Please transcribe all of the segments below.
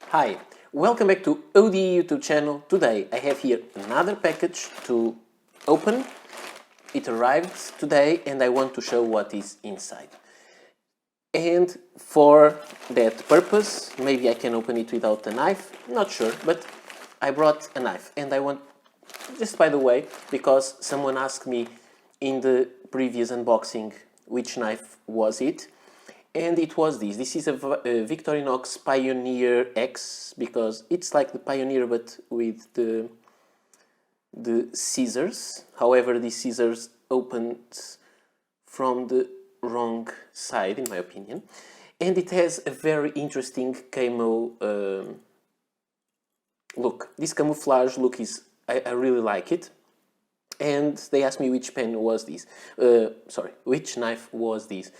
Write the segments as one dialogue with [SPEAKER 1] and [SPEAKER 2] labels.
[SPEAKER 1] Hi, welcome back to ODE YouTube channel. Today I have here another package to open. It arrived today and I want to show what is inside. And for that purpose, maybe I can open it without a knife, not sure, but I brought a knife and I want, just by the way, because someone asked me in the previous unboxing which knife was it. And it was this. This is a Victorinox Pioneer X, because it's like the Pioneer but with the scissors. However, these scissors opened from the wrong side, in my opinion. And it has a very interesting camo look. This camouflage look is, I really like it. And they asked me which pen was this. Which knife was this.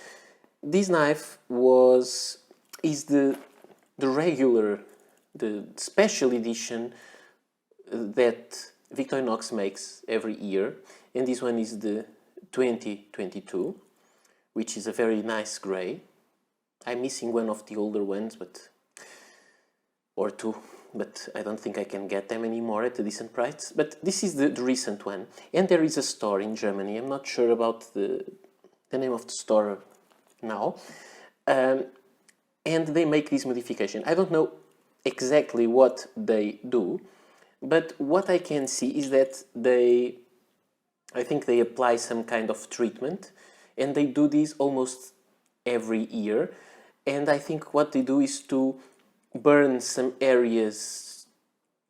[SPEAKER 1] This knife is the regular, the special edition that Victorinox makes every year, and this one is the 2022, which is a very nice grey. I'm missing one of the older ones, or two, but I don't think I can get them anymore at a decent price. But this is the recent one, and there is a store in Germany. I'm not sure about the name of the store now, and they make this modification. I don't know exactly what they do, but what I can see is that I think they apply some kind of treatment, and they do this almost every year. And I think what they do is to burn some areas,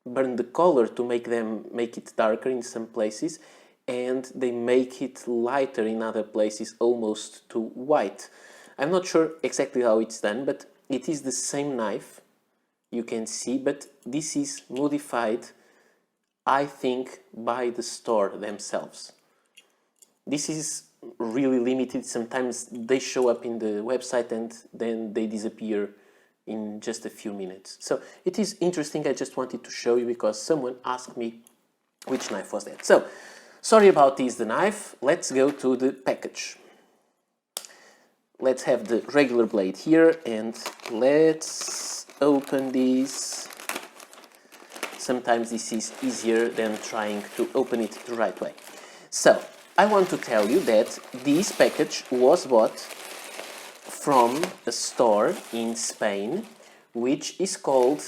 [SPEAKER 1] burn the color to make it darker in some places, and they make it lighter in other places, almost to white. I'm not sure exactly how it's done, but it is the same knife, you can see, but this is modified, I think, by the store themselves. This is really limited. Sometimes they show up in the website and then they disappear in just a few minutes. So it is interesting. I just wanted to show you because someone asked me which knife was that. So sorry about this, the knife. Let's go to the package. Let's have the regular blade here and let's open this. Sometimes this is easier than trying to open it the right way. So I want to tell you that this package was bought from a store in Spain which is called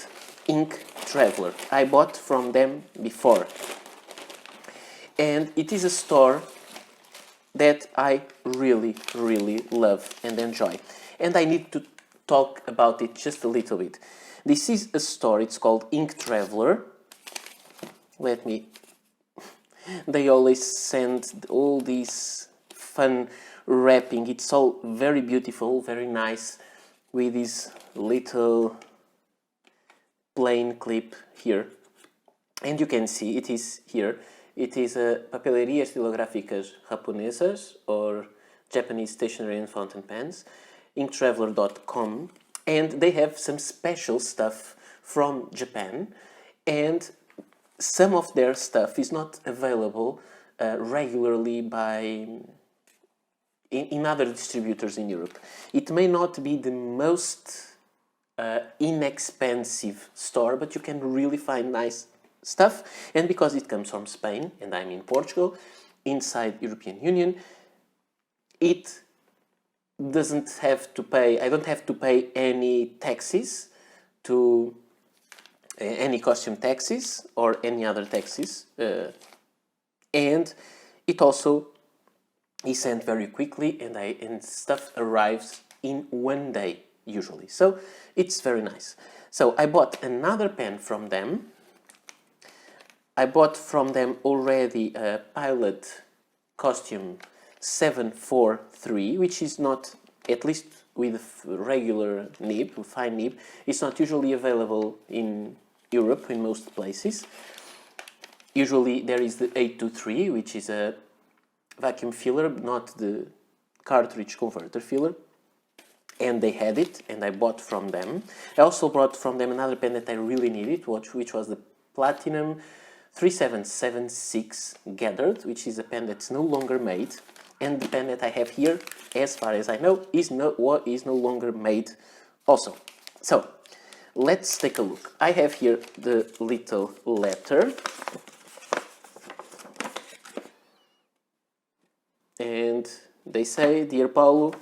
[SPEAKER 1] Inktraveler. I bought from them before. And it is a store that I really, really love and enjoy. And I need to talk about it just a little bit. This is a store, it's called Inktraveler. They always send all these fun wrapping. It's all very beautiful, very nice, with this little plain clip here. And you can see it is here. It is a Papelerias Estilográficas Japonesas, or Japanese Stationery and Fountain Pens, inktraveler.com, and they have some special stuff from Japan, and some of their stuff is not available regularly in other distributors in Europe. It may not be the most inexpensive store, but you can really find nice stuff. And because it comes from Spain and I'm in Portugal, inside European Union, it doesn't have to pay, I don't have to pay any taxes, to any costume taxes or any other taxes, and it also is sent very quickly, and stuff arrives in one day usually, so it's very nice. So I bought another pen from them. I bought from them already a Pilot Costume 743, which is not, at least with regular nib, fine nib, it's not usually available in Europe in most places. Usually there is the 823, which is a vacuum filler, not the cartridge converter filler. And they had it, and I bought from them. I also bought from them another pen that I really needed, which was the Platinum 3776 Gathered, which is a pen that's no longer made. And the pen that I have here, as far as I know, is no longer made also. So let's take a look. I have here the little letter. And they say, Dear Paulo,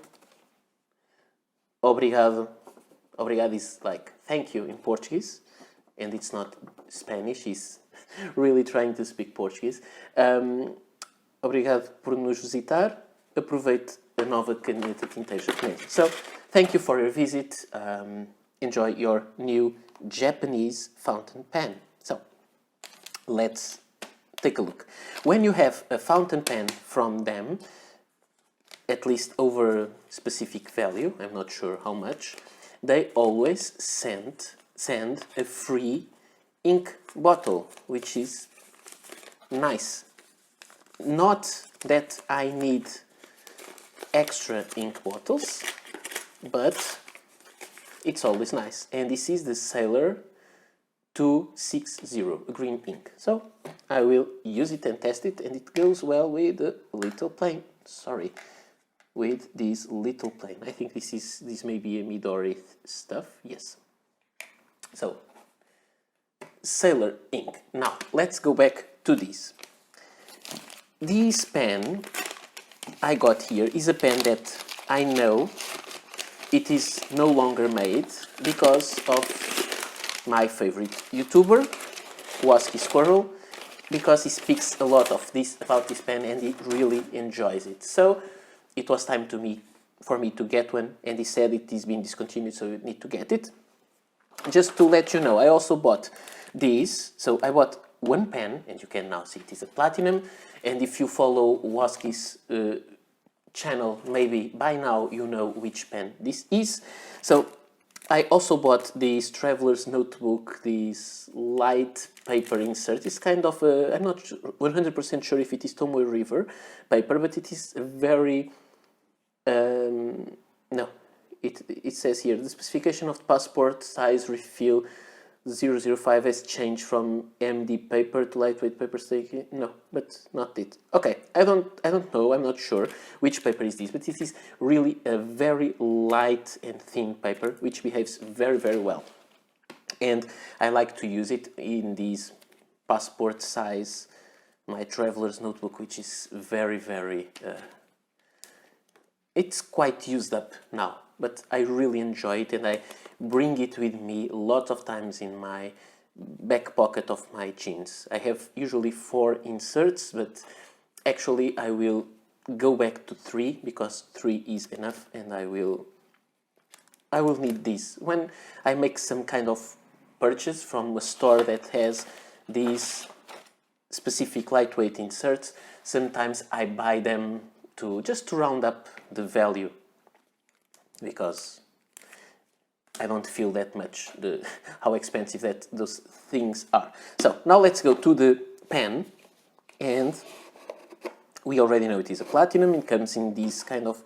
[SPEAKER 1] obrigado. Obrigado is like thank you in Portuguese, and it's not Spanish, he's really trying to speak Portuguese. Obrigado por nos visitar. Aproveite a nova caneta tinteiro japonesa. So, thank you for your visit. Enjoy your new Japanese fountain pen. So, let's take a look. When you have a fountain pen from them, at least over a specific value, I'm not sure how much, they always send a free ink bottle, which is nice. Not that I need extra ink bottles, but it's always nice. And this is the Sailor 260, a green ink. So I will use it and test it, and it goes well with the little plane. Sorry, with this little plane. I think this may be a Midori stuff. Yes. So Sailor ink. Now let's go back to this. This pen I got here is a pen that I know it is no longer made because of my favorite YouTuber, Wasky Squirrel, because he speaks a lot of about this pen and he really enjoys it. So it was time for me to get one, and he said it is being discontinued, so you need to get it. Just to let you know, I also bought these. So I bought one pen, and you can now see it is a platinum. And if you follow Wasky's channel, maybe by now you know which pen this is. So I also bought this Traveler's Notebook, this light paper insert. It's kind of a, I'm not 100% sure if it is Tomoe River paper, but it is a very, no, it says here, the specification of the passport size refill 005 has changed from MD paper to lightweight paper sticky. No, but not it. Okay, I don't know, I'm not sure which paper is this, but it is really a very light and thin paper, which behaves very, very well. And I like to use it in this passport size, my Traveler's Notebook, which is very, very, it's quite used up now, but I really enjoy it, and I bring it with me lots of times in my back pocket of my jeans. I have usually 4 inserts, but actually I will go back to 3 because 3 is enough, and I will need this when I make some kind of purchase from a store that has these specific lightweight inserts. Sometimes I buy them just to round up the value, because I don't feel that much how expensive those things are. So now let's go to the pen, and we already know it is a platinum. It comes in this kind of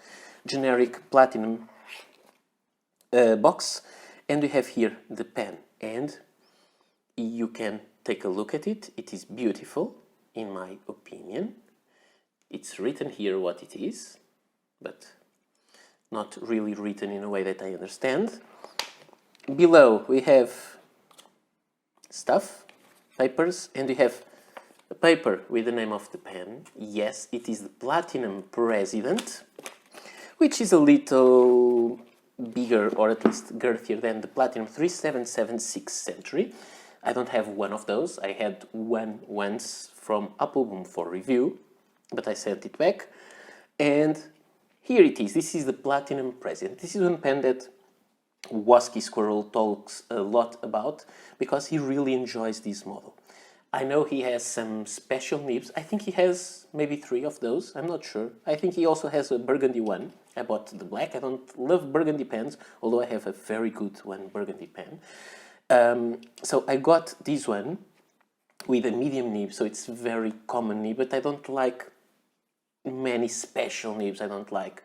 [SPEAKER 1] generic platinum box, and we have here the pen, and you can take a look at it. It is beautiful, in my opinion. It's written here what it is, but not really written in a way that I understand. Below we have stuff, papers, and we have a paper with the name of the pen. Yes, it is the Platinum President, which is a little bigger, or at least girthier, than the Platinum 3776 Century. I don't have one of those. I had one once from Appleboom for review, but I sent it back. And here it is. This is the Platinum President. This is one pen that Wasky Squirrel talks a lot about because he really enjoys this model. I know he has some special nibs. I think he has maybe 3 of those. I'm not sure. I think he also has a burgundy one. I bought the black. I don't love burgundy pens, although I have a very good one burgundy pen. So I got this one with a medium nib, so it's very common nib, but I don't like many special nibs. I don't like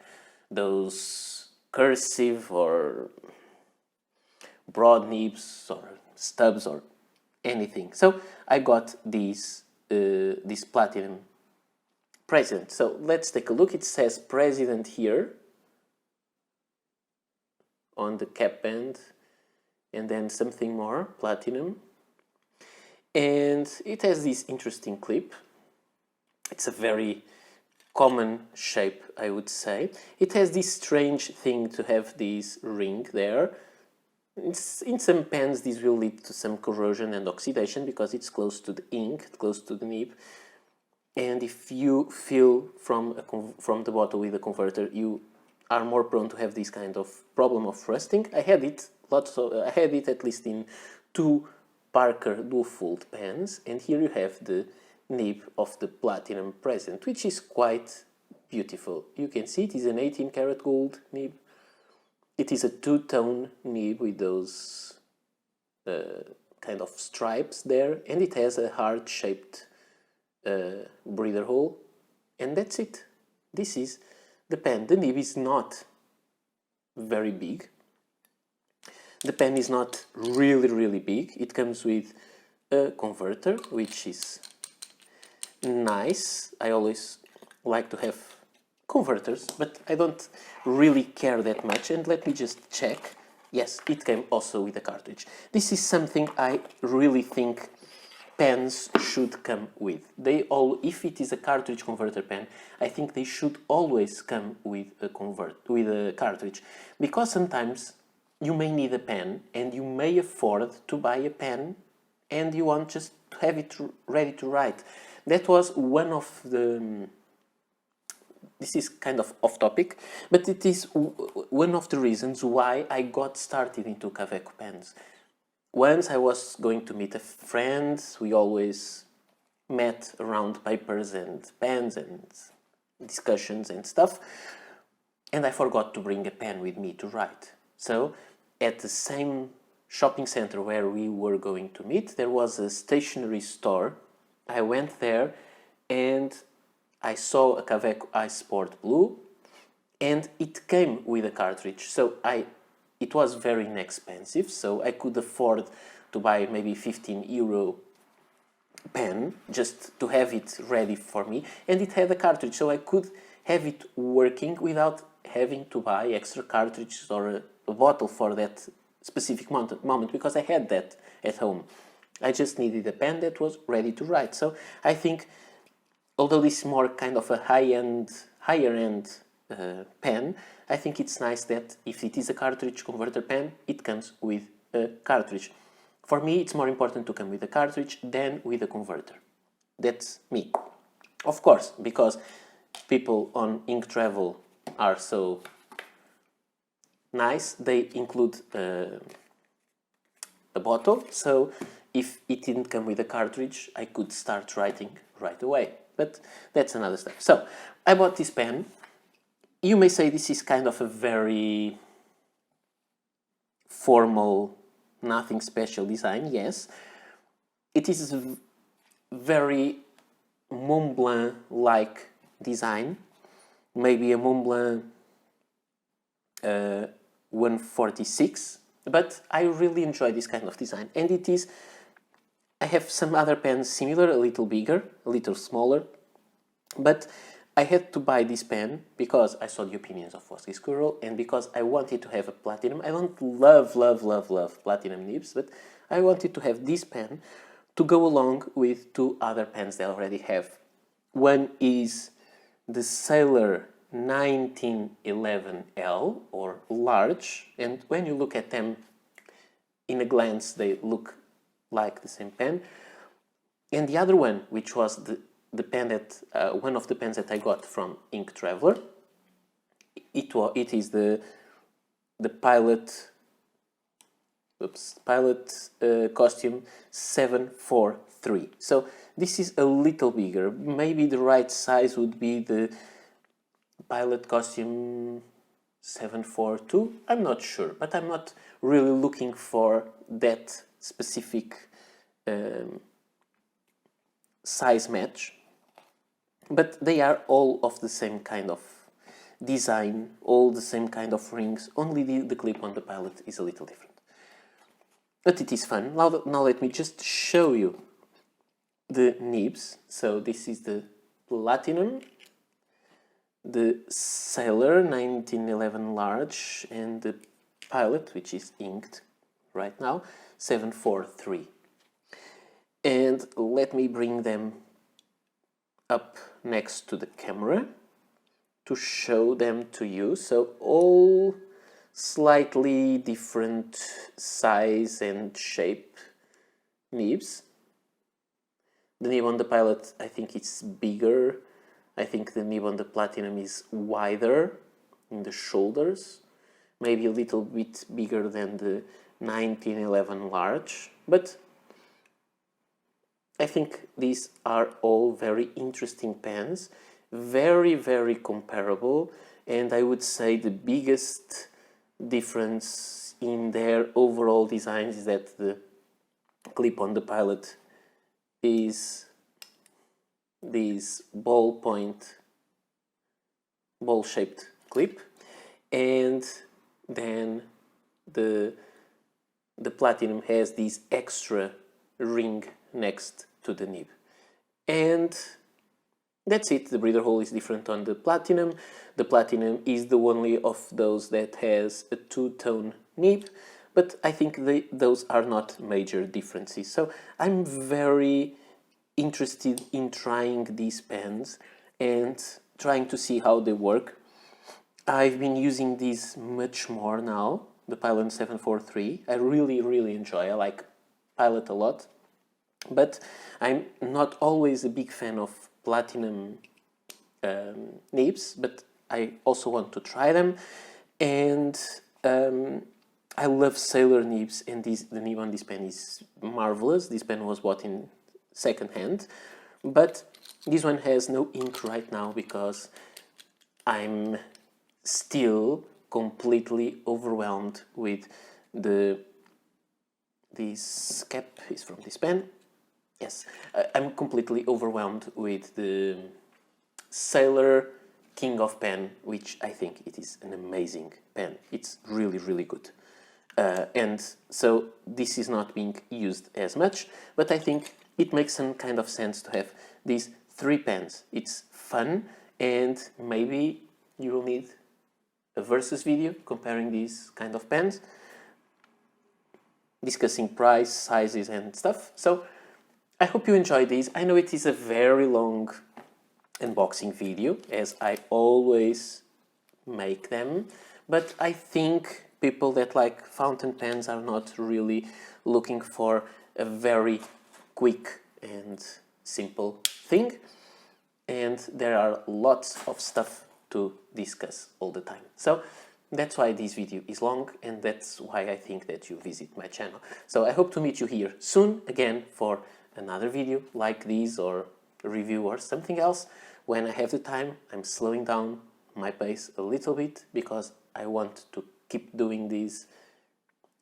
[SPEAKER 1] those cursive or broad nibs or stubs or anything. So I got this Platinum President. So let's take a look. It says President here on the cap band. and then something more, platinum. And it has this interesting clip. It's a very common shape, I would say. It has this strange thing to have this ring there. In some pens this will lead to some corrosion and oxidation because it's close to the ink, close to the nib. And if you fill from the bottle with a converter, you are more prone to have this kind of problem of rusting. I had it at least in 2 Parker dual-fold pens, and here you have the nib of the platinum present, which is quite beautiful. You can see it is an 18 karat gold nib. It is a 2-tone nib with those kind of stripes there, and it has a heart-shaped breather hole, and that's it. This is the pen. The nib is not very big. The pen is not really big. It comes with a converter, which is nice. I always like to have converters, but I don't really care that much. And let me just check. Yes, it came also with a cartridge. This is something I really think pens should come with. If it is a cartridge converter pen, I think they should always come with a cartridge, because sometimes you may need a pen and you may afford to buy a pen and you want just to have it ready to write. That was one of the... This is kind of off topic, but it is one of the reasons why I got started into Kaweco pens. Once I was going to meet a friend, we always met around papers and pens and discussions and stuff, and I forgot to bring a pen with me to write. So at the same shopping center where we were going to meet, there was a stationery store. I went there and I saw a Kaweco iSport Blue, and it came with a cartridge. So it was very inexpensive, so I could afford to buy maybe €15 pen just to have it ready for me, and it had a cartridge, so I could have it working without having to buy extra cartridges or a bottle for that specific moment, because I had that at home. I just needed a pen that was ready to write. So I think, although this is more kind of a higher end pen, I think it's nice that if it is a cartridge converter pen, it comes with a cartridge. For me, it's more important to come with a cartridge than with a converter. That's me. Of course, because people on Inktravel are so nice, they include a bottle, so if it didn't come with a cartridge, I could start writing right away. But that's another step. So I bought this pen. You may say this is kind of a very formal, nothing special design. Yes, it is a very Montblanc-like design, maybe a Montblanc 146, but I really enjoy this kind of design. And it is, I have some other pens similar, a little bigger, a little smaller, but I had to buy this pen because I saw the opinions of Fosky Squirrel and because I wanted to have a platinum. I don't love platinum nibs, but I wanted to have this pen to go along with 2 other pens that I already have. One is the Sailor 1911L, or large, and when you look at them in a glance they look like the same pen. And the other one, which was the pen that one of the pens that I got from Inktraveler, it is the Pilot Costume 743. So this is a little bigger. Maybe the right size would be the Pilot Costume 742. I'm not sure, but I'm not really looking for that specific size match. But they are all of the same kind of design, all the same kind of rings, only the clip on the Pilot is a little different. But it is fun. Now let me just show you the nibs. So this is the Platinum, the Sailor 1911 large, and the Pilot, which is inked. right now, 743. And let me bring them up next to the camera to show them to you. So all slightly different size and shape nibs. The nib on the Pilot, I think it's bigger. I think the nib on the Platinum is wider in the shoulders, maybe a little bit bigger than the 1911 large, but I think these are all very interesting pens, very, very comparable, and I would say the biggest difference in their overall designs is that the clip on the Pilot is this ball-shaped clip, and then the Platinum has this extra ring next to the nib. And that's it. The breather hole is different on the Platinum. The Platinum is the only of those that has a two-tone nib, but I think those are not major differences. So I'm very interested in trying these pens and trying to see how they work. I've been using these much more now, the Pilot 743. I really enjoy. I like Pilot a lot, but I'm not always a big fan of Platinum nibs, but I also want to try them. And I love Sailor nibs, and the nib on this pen is marvelous. This pen was bought in second hand, but this one has no ink right now because I'm still completely overwhelmed with this cap is from this pen. Yes, I'm completely overwhelmed with the Sailor King of Pen, which I think it is an amazing pen. It's really good. And so this is not being used as much, but I think it makes some kind of sense to have these three pens. It's fun, and maybe you will need a versus video comparing these kind of pens, discussing price, sizes and stuff. So I hope you enjoyed these. I know it is a very long unboxing video, as I always make them, but I think people that like fountain pens are not really looking for a very quick and simple thing, and there are lots of stuff to discuss all the time. So that's why this video is long, and that's why I think that you visit my channel. So I hope to meet you here soon again for another video like this, or a review or something else. When I have the time, I'm slowing down my pace a little bit because I want to keep doing this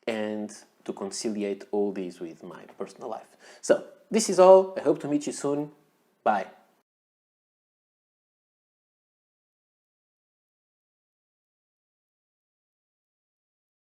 [SPEAKER 1] and to conciliate all these with my personal life. So this is all. I hope to meet you soon. Bye.